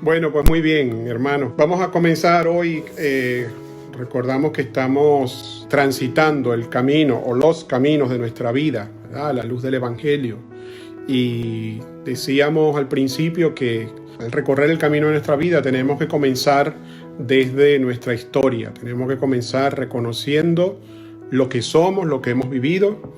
Bueno, pues muy bien, hermanos. Vamos a comenzar hoy. Recordamos que estamos transitando el camino o los caminos de nuestra vida, ¿verdad? A la luz del Evangelio. Y decíamos al principio que al recorrer el camino de nuestra vida tenemos que comenzar desde nuestra historia. Tenemos que comenzar reconociendo lo que somos, lo que hemos vivido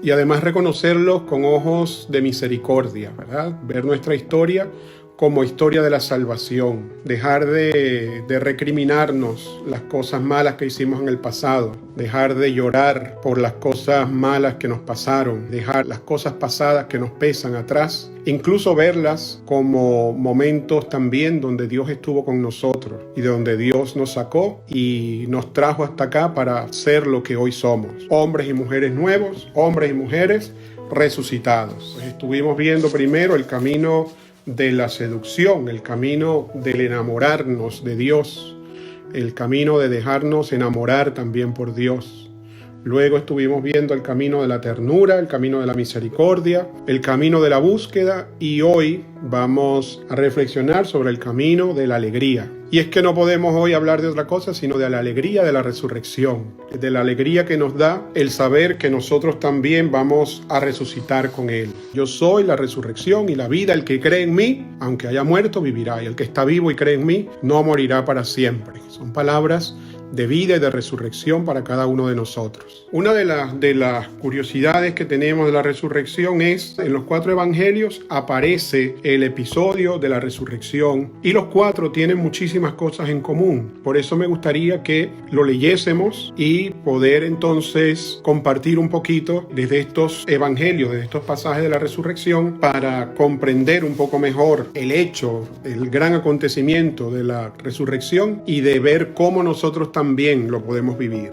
y además reconocerlo con ojos de misericordia, ¿verdad? Ver nuestra historia como historia de la salvación, dejar de recriminarnos las cosas malas que hicimos en el pasado, dejar de llorar por las cosas malas que nos pasaron, dejar las cosas pasadas que nos pesan atrás, incluso verlas como momentos también donde Dios estuvo con nosotros y de donde Dios nos sacó y nos trajo hasta acá para ser lo que hoy somos, hombres y mujeres nuevos, hombres y mujeres resucitados. Pues estuvimos viendo primero el camino de la seducción, el camino del enamorarnos de Dios, el camino de dejarnos enamorar también por Dios. Luego estuvimos viendo el camino de la ternura, el camino de la misericordia, el camino de la búsqueda y hoy vamos a reflexionar sobre el camino de la alegría. Y es que no podemos hoy hablar de otra cosa sino de la alegría de la resurrección, de la alegría que nos da el saber que nosotros también vamos a resucitar con Él. Yo soy la resurrección y la vida, el que cree en mí, aunque haya muerto, vivirá, y el que está vivo y cree en mí, no morirá para siempre. Son palabras de vida y de resurrección para cada uno de nosotros. Una de las curiosidades que tenemos de la resurrección es, en los 4 evangelios aparece el episodio de la resurrección y los 4 tienen muchísimas cosas en común. Por eso me gustaría que lo leyésemos y poder entonces compartir un poquito desde estos evangelios, desde estos pasajes de la resurrección para comprender un poco mejor el hecho, el gran acontecimiento de la resurrección y de ver cómo nosotros también lo podemos vivir.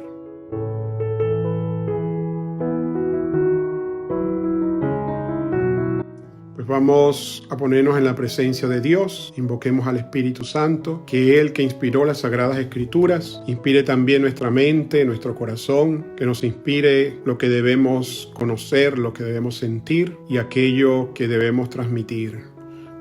Pues vamos a ponernos en la presencia de Dios, invoquemos al Espíritu Santo, que Él que inspiró las Sagradas Escrituras, inspire también nuestra mente, nuestro corazón, que nos inspire lo que debemos conocer, lo que debemos sentir y aquello que debemos transmitir.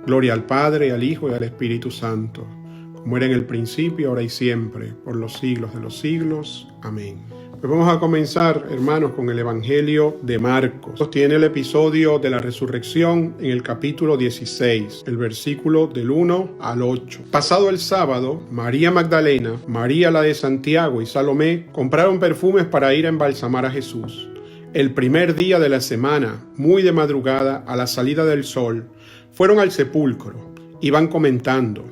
Gloria al Padre, al Hijo y al Espíritu Santo, como era en el principio, ahora y siempre, por los siglos de los siglos. Amén. Pues vamos a comenzar, hermanos, con el Evangelio de Marcos. Tiene el episodio de la resurrección en el capítulo 16, el versículo del 1 al 8. Pasado el sábado, María Magdalena, María la de Santiago y Salomé compraron perfumes para ir a embalsamar a Jesús. El primer día de la semana, muy de madrugada, a la salida del sol, fueron al sepulcro. Iban comentando: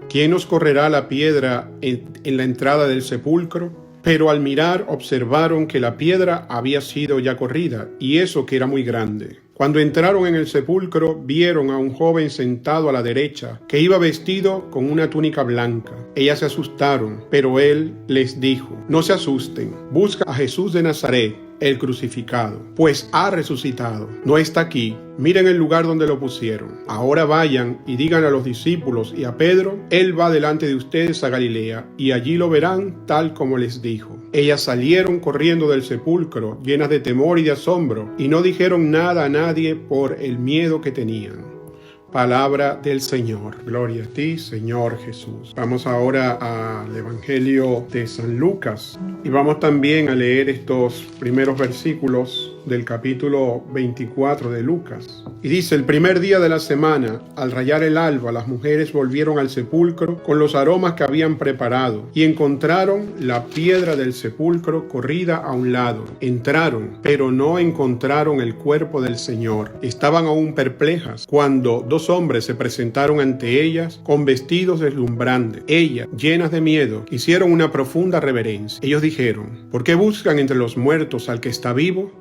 ¿quién nos correrá la piedra en la entrada del sepulcro? Pero al mirar observaron que la piedra había sido ya corrida, y eso que era muy grande. Cuando entraron en el sepulcro, vieron a un joven sentado a la derecha, que iba vestido con una túnica blanca. Ellas se asustaron, pero él les dijo: no se asusten, busca a Jesús de Nazaret, el crucificado, pues ha resucitado. No está aquí. Miren el lugar donde lo pusieron. Ahora vayan y digan a los discípulos y a Pedro: Él va delante de ustedes a Galilea, y allí lo verán tal como les dijo. Ellas salieron corriendo del sepulcro, llenas de temor y de asombro, y no dijeron nada a nadie por el miedo que tenían. Palabra del Señor. Gloria a ti, Señor Jesús. Vamos ahora al Evangelio de San Lucas y vamos también a leer estos primeros versículos del capítulo 24 de Lucas. Y dice: el primer día de la semana, al rayar el alba, las mujeres volvieron al sepulcro con los aromas que habían preparado y encontraron la piedra del sepulcro corrida a un lado. Entraron, pero no encontraron el cuerpo del Señor. Estaban aún perplejas cuando 2 hombres se presentaron ante ellas con vestidos deslumbrantes. Ellas, llenas de miedo, hicieron una profunda reverencia. Ellos dijeron: ¿por qué buscan entre los muertos al que está vivo?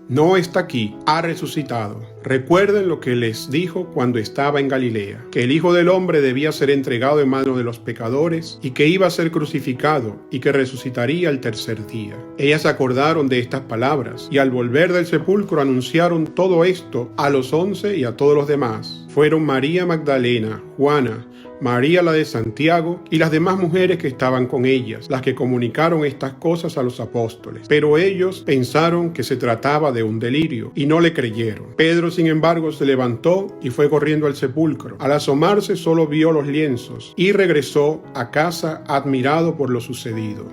No está aquí, ha resucitado. Recuerden lo que les dijo cuando estaba en Galilea, que el Hijo del Hombre debía ser entregado en manos de los pecadores y que iba a ser crucificado y que resucitaría al tercer día. Ellas se acordaron de estas palabras y al volver del sepulcro anunciaron todo esto a los 11 y a todos los demás. Fueron María Magdalena, Juana, María la de Santiago y las demás mujeres que estaban con ellas, las que comunicaron estas cosas a los apóstoles. Pero ellos pensaron que se trataba de un delirio y no le creyeron. Pedro, sin embargo, se levantó y fue corriendo al sepulcro. Al asomarse solo vio los lienzos y regresó a casa admirado por lo sucedido.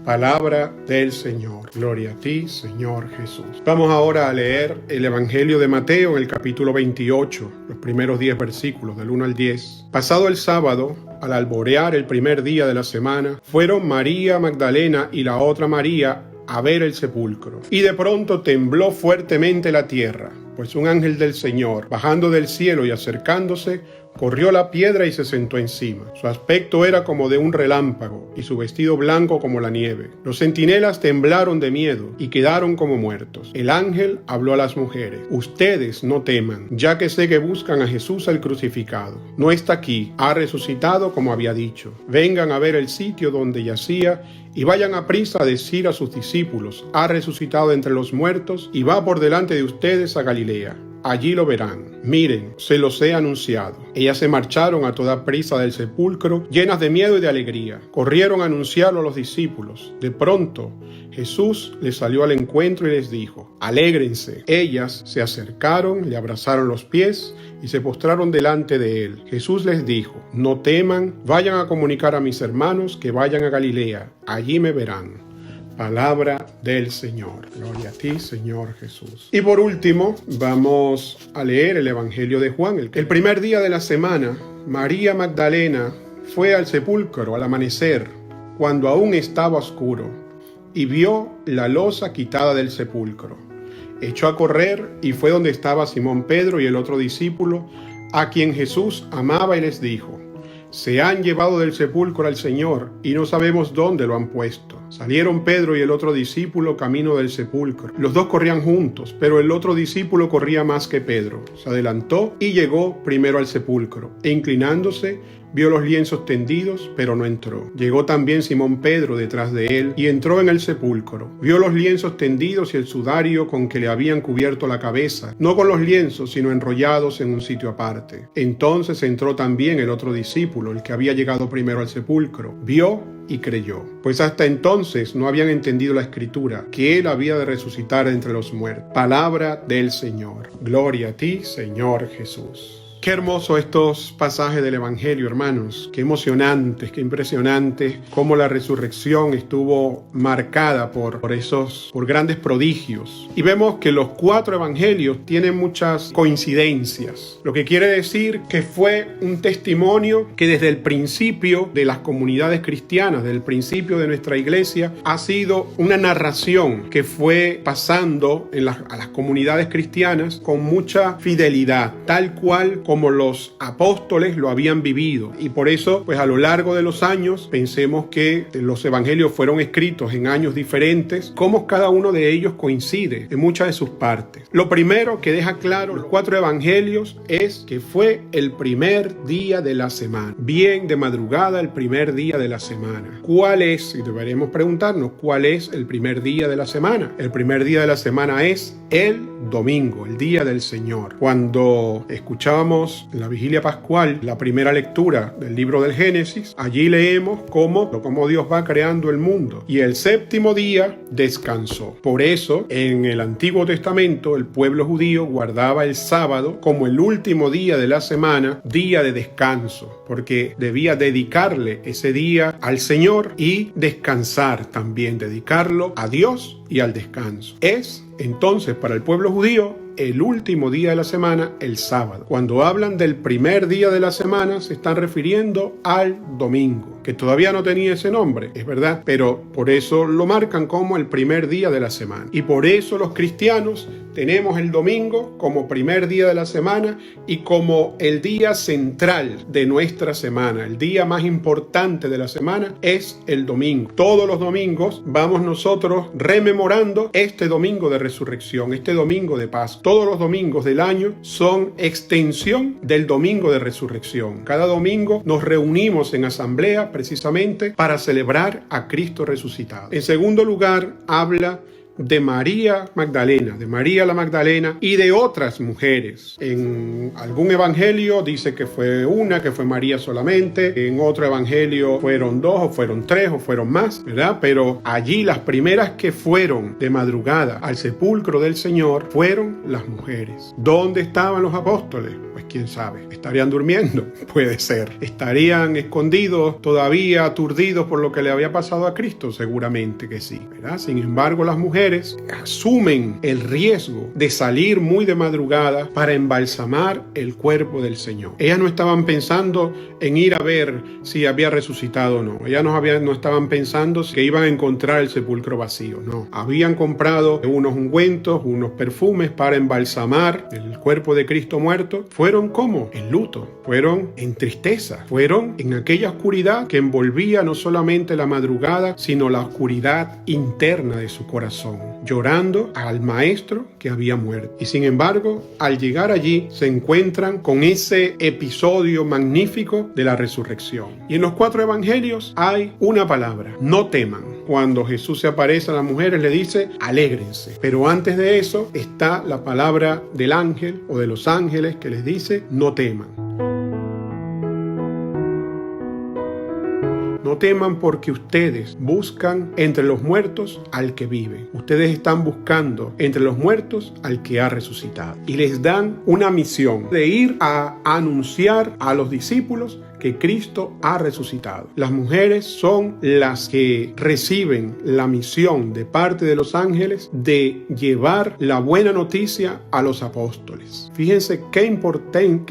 Palabra del Señor. Gloria a ti, Señor Jesús. Vamos ahora a leer el Evangelio de Mateo en el capítulo 28, los primeros 10 versículos, del 1 al 10. Pasado el sábado, al alborear el primer día de la semana, fueron María Magdalena y la otra María a ver el sepulcro. Y de pronto tembló fuertemente la tierra, pues un ángel del Señor, bajando del cielo y acercándose, corrió la piedra y se sentó encima. Su aspecto era como de un relámpago y su vestido blanco como la nieve. Los centinelas temblaron de miedo y quedaron como muertos. El ángel habló a las mujeres: ustedes no teman, ya que sé que buscan a Jesús el crucificado. No está aquí, ha resucitado como había dicho. Vengan a ver el sitio donde yacía y vayan a prisa a decir a sus discípulos: ha resucitado entre los muertos y va por delante de ustedes a Galilea. Allí lo verán. Miren, se los he anunciado. Ellas se marcharon a toda prisa del sepulcro, llenas de miedo y de alegría. Corrieron a anunciarlo a los discípulos. De pronto, Jesús les salió al encuentro y les dijo: alégrense. Ellas se acercaron, le abrazaron los pies y se postraron delante de él. Jesús les dijo: no teman, vayan a comunicar a mis hermanos que vayan a Galilea. Allí me verán. Palabra del Señor. Gloria a ti, Señor Jesús. Y por último, vamos a leer el Evangelio de Juan. El primer día de la semana, María Magdalena fue al sepulcro al amanecer, cuando aún estaba oscuro, y vio la losa quitada del sepulcro. Echó a correr y fue donde estaba Simón Pedro y el otro discípulo, a quien Jesús amaba, y les dijo: se han llevado del sepulcro al Señor y no sabemos dónde lo han puesto. Salieron Pedro y el otro discípulo camino del sepulcro. Los dos corrían juntos, pero el otro discípulo corría más que Pedro. Se adelantó y llegó primero al sepulcro, e inclinándose, vio los lienzos tendidos, pero no entró. Llegó también Simón Pedro detrás de él y entró en el sepulcro. Vio los lienzos tendidos y el sudario con que le habían cubierto la cabeza, no con los lienzos, sino enrollados en un sitio aparte. Entonces entró también el otro discípulo, el que había llegado primero al sepulcro. Vio y creyó, pues hasta entonces no habían entendido la Escritura, que él había de resucitar entre los muertos. Palabra del Señor. Gloria a ti, Señor Jesús. Qué hermoso estos pasajes del Evangelio, hermanos. Qué emocionantes, qué impresionantes, cómo la resurrección estuvo marcada por grandes prodigios. Y vemos que los 4 evangelios tienen muchas coincidencias, lo que quiere decir que fue un testimonio que desde el principio de las comunidades cristianas, desde el principio de nuestra iglesia, ha sido una narración que fue pasando a las comunidades cristianas con mucha fidelidad, tal cual como los apóstoles lo habían vivido. Y por eso, pues a lo largo de los años, pensemos que los evangelios fueron escritos en años diferentes, como cada uno de ellos coincide en muchas de sus partes. Lo primero que deja claro los 4 evangelios es que fue el primer día de la semana, bien de madrugada, el primer día de la semana. ¿Cuál es? Y deberíamos preguntarnos, ¿cuál es el primer día de la semana? El primer día de la semana es el domingo, el día del Señor. Cuando escuchábamos en la vigilia pascual la primera lectura del libro del Génesis, allí leemos cómo Dios va creando el mundo, y el séptimo día descansó. Por eso en el Antiguo Testamento el pueblo judío guardaba el sábado como el último día de la semana, día de descanso, porque debía dedicarle ese día al Señor y descansar también, dedicarlo a Dios y al descanso. Es entonces para el pueblo judío el último día de la semana, el sábado. Cuando hablan del primer día de la semana, se están refiriendo al domingo, que todavía no tenía ese nombre, es verdad, pero por eso lo marcan como el primer día de la semana. Y por eso los cristianos tenemos el domingo como primer día de la semana y como el día central de nuestra semana. El día más importante de la semana es el domingo. Todos los domingos vamos nosotros rememorando este domingo de resurrección, este domingo de Pascua. Todos los domingos del año son extensión del domingo de resurrección. Cada domingo nos reunimos en asamblea precisamente para celebrar a Cristo resucitado. En segundo lugar, habla de María Magdalena, de María la Magdalena y de otras mujeres. En algún evangelio dice que fue una, que fue María solamente. En otro evangelio fueron dos, o fueron tres, o fueron más, ¿verdad? Pero allí las primeras que fueron de madrugada al sepulcro del Señor fueron las mujeres. ¿Dónde estaban los apóstoles? Pues quién sabe. ¿Estarían durmiendo? Puede ser. ¿Estarían escondidos, todavía aturdidos por lo que le había pasado a Cristo? Seguramente que sí, ¿verdad? Sin embargo, las mujeres asumen el riesgo de salir muy de madrugada para embalsamar el cuerpo del Señor. Ellas no estaban pensando en ir a ver si había resucitado o no. Ellas no estaban pensando que iban a encontrar el sepulcro vacío. No. Habían comprado unos ungüentos, unos perfumes para embalsamar el cuerpo de Cristo muerto. Fueron como en luto, fueron en tristeza, fueron en aquella oscuridad que envolvía no solamente la madrugada, sino la oscuridad interna de su corazón, llorando al maestro que había muerto. Y sin embargo, al llegar allí, se encuentran con ese episodio magnífico de la resurrección. Y en los 4 evangelios hay una palabra: no teman. Cuando Jesús se aparece a las mujeres, le dice: alégrense. Pero antes de eso está la palabra del ángel o de los ángeles que les dice: no teman. No teman, porque ustedes buscan entre los muertos al que vive. Ustedes están buscando entre los muertos al que ha resucitado. Y les dan una misión de ir a anunciar a los discípulos que Cristo ha resucitado. Las mujeres son las que reciben la misión de parte de los ángeles de llevar la buena noticia a los apóstoles. Fíjense qué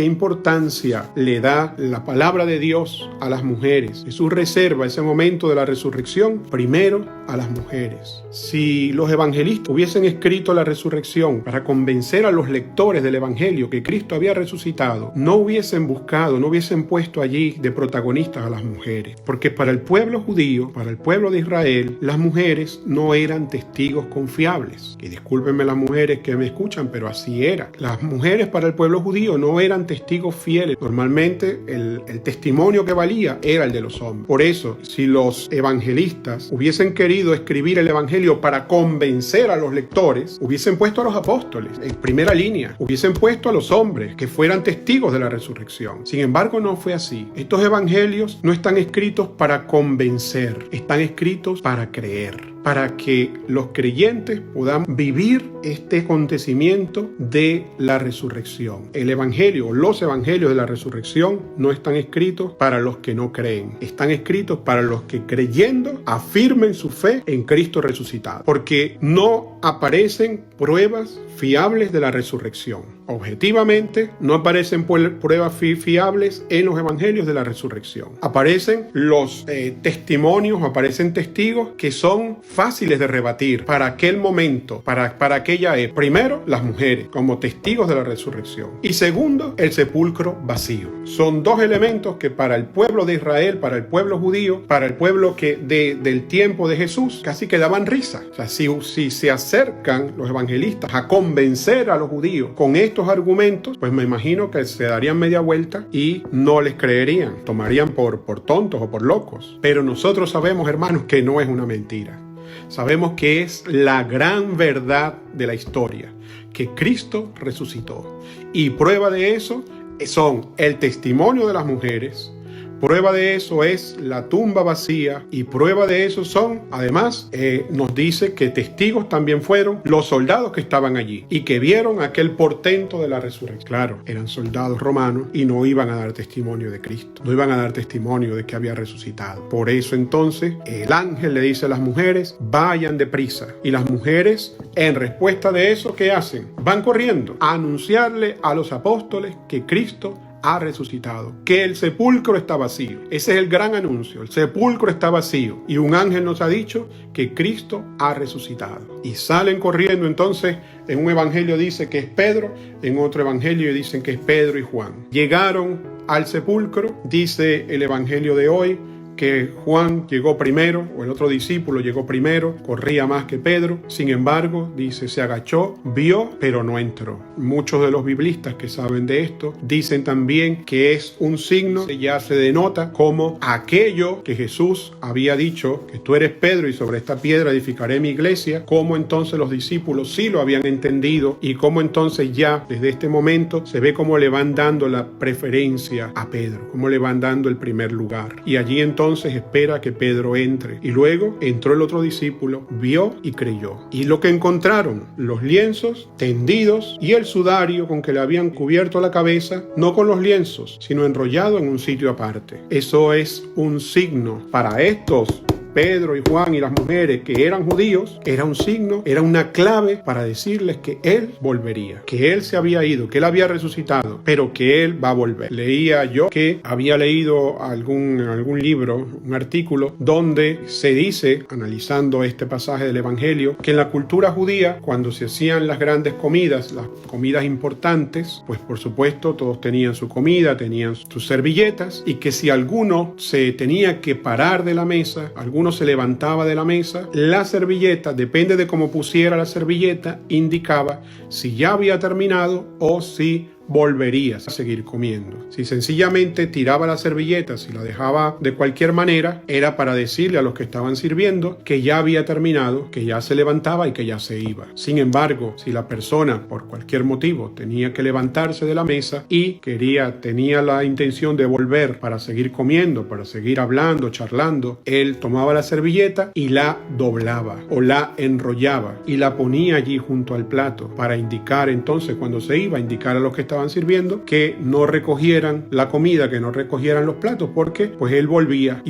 importancia le da la palabra de Dios a las mujeres. Jesús reserva ese momento de la resurrección primero a las mujeres. Si los evangelistas hubiesen escrito la resurrección para convencer a los lectores del evangelio que Cristo había resucitado, no hubiesen buscado, no hubiesen puesto allí de protagonistas a las mujeres, porque para el pueblo judío, para el pueblo de Israel, las mujeres no eran testigos confiables. Y discúlpenme las mujeres que me escuchan, pero así era. Las mujeres para el pueblo judío no eran testigos fieles. Normalmente el testimonio que valía era el de los hombres. Por eso, si los evangelistas hubiesen querido escribir el evangelio para convencer a los lectores, hubiesen puesto a los apóstoles en primera línea, hubiesen puesto a los hombres que fueran testigos de la resurrección. Sin embargo, no fue así. Estos evangelios no están escritos para convencer, están escritos para creer, para que los creyentes puedan vivir este acontecimiento de la resurrección. El evangelio, los evangelios de la resurrección no están escritos para los que no creen, están escritos para los que, creyendo, afirmen su fe en Cristo resucitado, porque no aparecen pruebas fiables de la resurrección. Objetivamente, no aparecen pruebas fiables en los evangelios de la resurrección. Aparecen los testimonios, aparecen testigos que son fáciles de rebatir para aquel momento, para aquella época. Primero, las mujeres como testigos de la resurrección. Y segundo, el sepulcro vacío. Son dos elementos que para el pueblo de Israel, para el pueblo judío, para el pueblo del tiempo de Jesús, casi que daban risa. O sea, si se acercan los evangelistas a convencer a los judíos con estos argumentos, pues me imagino que se darían media vuelta y no les creerían, tomarían por tontos o por locos. Pero nosotros sabemos, hermanos, que no es una mentira. Sabemos que es la gran verdad de la historia, que Cristo resucitó. Y prueba de eso son el testimonio de las mujeres, prueba de eso es la tumba vacía, y prueba de eso son, además, nos dice que testigos también fueron los soldados que estaban allí y que vieron aquel portento de la resurrección. Claro, eran soldados romanos y no iban a dar testimonio de Cristo, no iban a dar testimonio de que había resucitado. Por eso entonces el ángel le dice a las mujeres: vayan deprisa. Y las mujeres, en respuesta de eso, ¿qué hacen? Van corriendo a anunciarle a los apóstoles que Cristo ha resucitado, que el sepulcro está vacío. Ese es el gran anuncio: el sepulcro está vacío y un ángel nos ha dicho que Cristo ha resucitado. Y salen corriendo. Entonces, en un evangelio dice que es Pedro, en otro evangelio dicen que es Pedro y Juan. Llegaron al sepulcro, dice el evangelio de hoy, que Juan llegó primero, o el otro discípulo llegó primero, corría más que Pedro. Sin embargo, dice, se agachó, vio, pero no entró. Muchos de los biblistas que saben de esto dicen también que es un signo que ya se denota como aquello que Jesús había dicho, que tú eres Pedro y sobre esta piedra edificaré mi iglesia, como entonces los discípulos sí lo habían entendido y como entonces ya desde este momento se ve cómo le van dando la preferencia a Pedro, cómo le van dando el primer lugar. Y allí entonces espera que Pedro entre. Y luego entró el otro discípulo, vio y creyó. Y lo que encontraron, los lienzos tendidos y el sudario con que le habían cubierto la cabeza, no con los lienzos, sino enrollado en un sitio aparte. Eso es un signo para estos Pedro y Juan y las mujeres que eran judíos, era un signo, era una clave para decirles que Él volvería, que Él se había ido, que Él había resucitado, pero que Él va a volver. Leía yo que había leído algún libro, un artículo, donde se dice, analizando este pasaje del Evangelio, que en la cultura judía, cuando se hacían las grandes comidas, las comidas importantes, pues por supuesto todos tenían su comida, tenían sus servilletas, y que si alguno se tenía que parar de la mesa, alguno se levantaba de la mesa, la servilleta, depende de cómo pusiera la servilleta, indicaba si ya había terminado o si volverías a seguir comiendo. Si sencillamente tiraba la servilleta, si la dejaba de cualquier manera, era para decirle a los que estaban sirviendo que ya había terminado, que ya se levantaba y que ya se iba. Sin embargo, si la persona por cualquier motivo tenía que levantarse de la mesa y tenía la intención de volver para seguir comiendo, para seguir hablando, charlando, él tomaba la servilleta y la doblaba o la enrollaba y la ponía allí junto al plato para indicar entonces cuando se iba, indicar a los que estaban sirviendo que no recogieran la comida, que no recogieran los platos, porque pues él volvía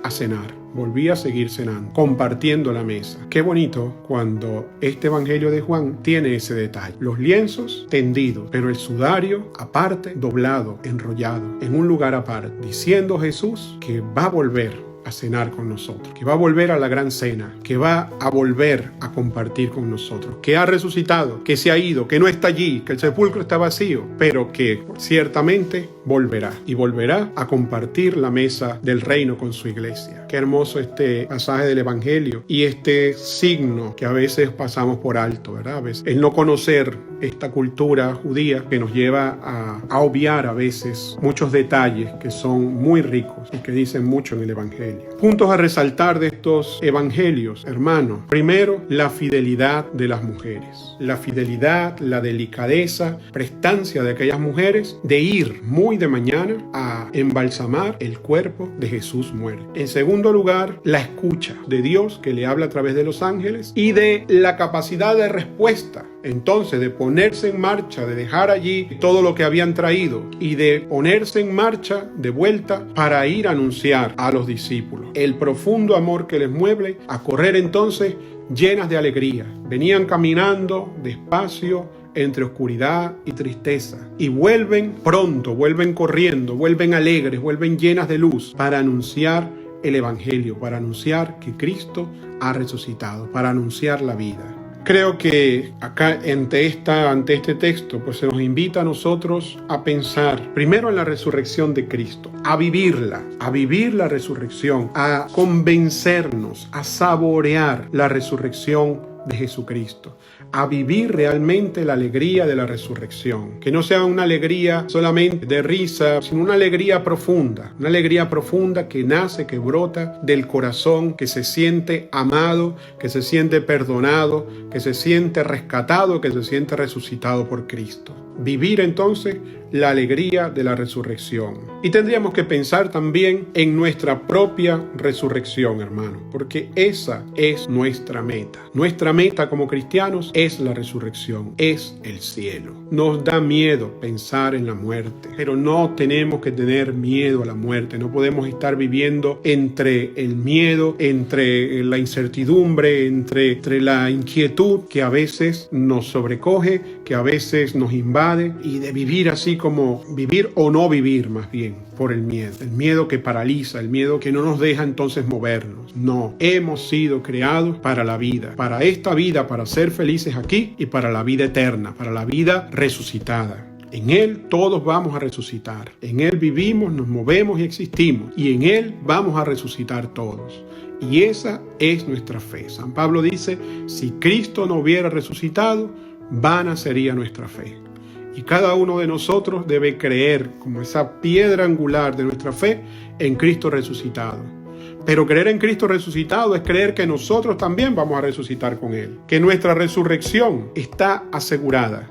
a cenar. Volvía a seguir cenando, compartiendo la mesa. Qué bonito cuando este Evangelio de Juan tiene ese detalle. Los lienzos tendidos, pero el sudario aparte, doblado, enrollado, en un lugar aparte, diciendo Jesús que va a volver a cenar con nosotros, que va a volver a la gran cena, que va a volver a compartir con nosotros, que ha resucitado, que se ha ido, que no está allí, que el sepulcro está vacío, pero que ciertamente volverá y volverá a compartir la mesa del reino con su iglesia. Qué hermoso este pasaje del Evangelio y este signo que a veces pasamos por alto, ¿verdad? A veces el no conocer esta cultura judía que nos lleva a obviar a veces muchos detalles que son muy ricos y que dicen mucho en el Evangelio. Puntos a resaltar de estos evangelios, hermanos. Primero, la fidelidad de las mujeres. La fidelidad, la delicadeza, prestancia de aquellas mujeres de ir muy de mañana a embalsamar el cuerpo de Jesús muerto. En segundo lugar, la escucha de Dios que le habla a través de los ángeles y de la capacidad de respuesta. Entonces, de ponerse en marcha, de dejar allí todo lo que habían traído y de ponerse en marcha de vuelta para ir a anunciar a los discípulos el profundo amor que les mueve a correr entonces llenas de alegría. Venían caminando despacio entre oscuridad y tristeza y vuelven pronto, vuelven corriendo, vuelven alegres, vuelven llenas de luz para anunciar el Evangelio, para anunciar que Cristo ha resucitado, para anunciar la vida. Creo que acá ante este texto pues se nos invita a nosotros a pensar primero en la resurrección de Cristo, a vivir la resurrección, a convencernos, a saborear la resurrección de Jesucristo, a vivir realmente la alegría de la resurrección, que no sea una alegría solamente de risa, sino una alegría profunda que nace, que brota del corazón, que se siente amado, que se siente perdonado, que se siente rescatado, que se siente resucitado por Cristo. Vivir entonces la alegría de la resurrección. Y tendríamos que pensar también en nuestra propia resurrección, hermano, porque esa es nuestra meta. Nuestra meta como cristianos es la resurrección, es el cielo. Nos da miedo pensar en la muerte, pero no tenemos que tener miedo a la muerte. No podemos estar viviendo entre el miedo, entre la incertidumbre, entre la inquietud que a veces nos sobrecoge, que a veces nos invade, y de vivir así como vivir o no vivir más bien por el miedo que paraliza, el miedo que no nos deja entonces movernos. No, hemos sido creados para la vida, para esta vida, para ser felices aquí y para la vida eterna, para la vida resucitada. En Él todos vamos a resucitar. En Él vivimos, nos movemos y existimos. Y en Él vamos a resucitar todos. Y esa es nuestra fe. San Pablo dice, si Cristo no hubiera resucitado, vana sería nuestra fe. Y cada uno de nosotros debe creer, como esa piedra angular de nuestra fe, en Cristo resucitado. Pero creer en Cristo resucitado es creer que nosotros también vamos a resucitar con Él. Que nuestra resurrección está asegurada.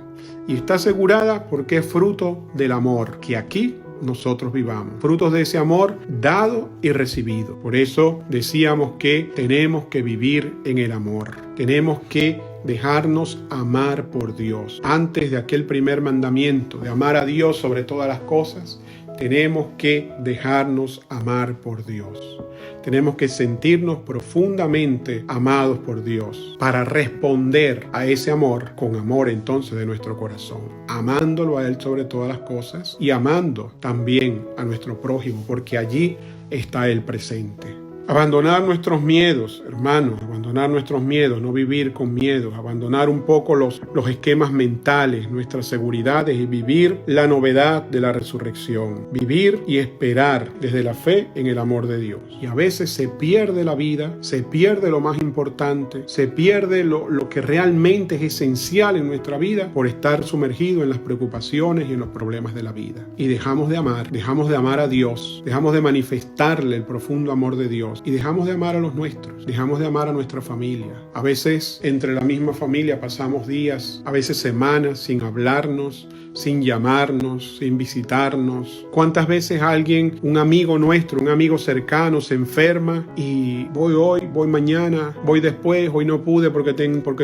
Y está asegurada porque es fruto del amor que aquí nosotros vivamos. Frutos de ese amor dado y recibido. Por eso decíamos que tenemos que vivir en el amor. Tenemos que dejarnos amar por Dios. Antes de aquel primer mandamiento de amar a Dios sobre todas las cosas, tenemos que dejarnos amar por Dios. Tenemos que sentirnos profundamente amados por Dios para responder a ese amor con amor entonces de nuestro corazón, amándolo a Él sobre todas las cosas y amando también a nuestro prójimo, porque allí está Él presente. Abandonar nuestros miedos, hermanos, abandonar nuestros miedos, no vivir con miedos, abandonar un poco los esquemas mentales, nuestras seguridades y vivir la novedad de la resurrección. Vivir y esperar desde la fe en el amor de Dios. Y a veces se pierde la vida, se pierde lo más importante, se pierde lo que realmente es esencial en nuestra vida por estar sumergido en las preocupaciones y en los problemas de la vida. Y dejamos de amar a Dios, dejamos de manifestarle el profundo amor de Dios. Y dejamos de amar a los nuestros, dejamos de amar a nuestra familia. A veces entre la misma familia pasamos días, a veces semanas sin hablarnos, sin llamarnos, sin visitarnos. ¿Cuántas veces alguien, un amigo nuestro, un amigo cercano se enferma y voy hoy, voy mañana, voy después, hoy no pude porque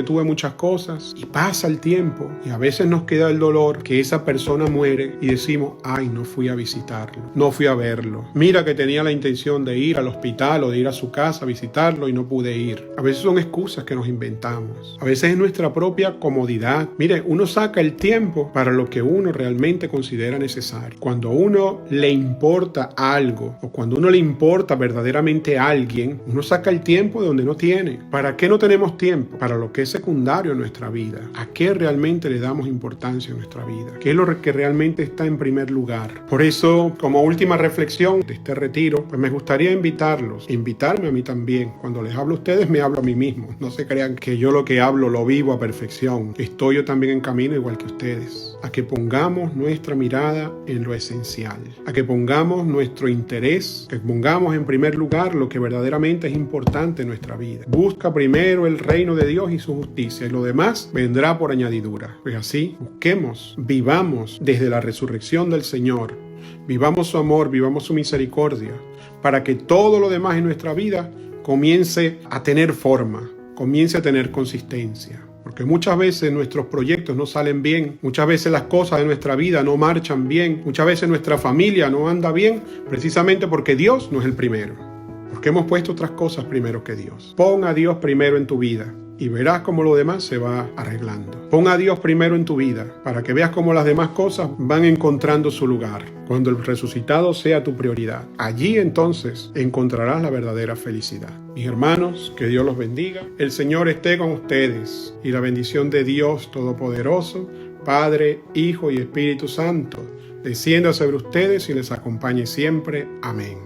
tuve muchas cosas? Y pasa el tiempo y a veces nos queda el dolor que esa persona muere y decimos, ay, no fui a visitarlo, no fui a verlo. Mira que tenía la intención de ir al hospital o de ir a su casa a visitarlo y no pude ir. A veces son excusas que nos inventamos. A veces es nuestra propia comodidad. Mire, uno saca el tiempo para lo que uno realmente considera necesario. Cuando uno le importa algo o cuando uno le importa verdaderamente a alguien, uno saca el tiempo de donde no tiene. ¿Para qué no tenemos tiempo? Para lo que es secundario en nuestra vida. ¿A qué realmente le damos importancia en nuestra vida? ¿Qué es lo que realmente está en primer lugar? Por eso, como última reflexión de este retiro, pues me gustaría invitarme a mí también. Cuando les hablo a ustedes, me hablo a mí mismo. No se crean que yo lo que hablo lo vivo a perfección. Estoy yo también en camino igual que ustedes. A que pongamos nuestra mirada en lo esencial. A que pongamos nuestro interés, que pongamos en primer lugar lo que verdaderamente es importante en nuestra vida. Busca primero el reino de Dios y su justicia, y lo demás vendrá por añadidura. Pues así, busquemos, vivamos desde la resurrección del Señor. Vivamos su amor, vivamos su misericordia, para que todo lo demás en nuestra vida comience a tener forma, comience a tener consistencia. Porque muchas veces nuestros proyectos no salen bien, muchas veces las cosas de nuestra vida no marchan bien, muchas veces nuestra familia no anda bien, precisamente porque Dios no es el primero. Porque hemos puesto otras cosas primero que Dios. Pon a Dios primero en tu vida y verás cómo lo demás se va arreglando. Pon a Dios primero en tu vida para que veas cómo las demás cosas van encontrando su lugar. Cuando el resucitado sea tu prioridad, allí entonces encontrarás la verdadera felicidad. Mis hermanos, que Dios los bendiga. El Señor esté con ustedes y la bendición de Dios Todopoderoso, Padre, Hijo y Espíritu Santo, descienda sobre ustedes y les acompañe siempre. Amén.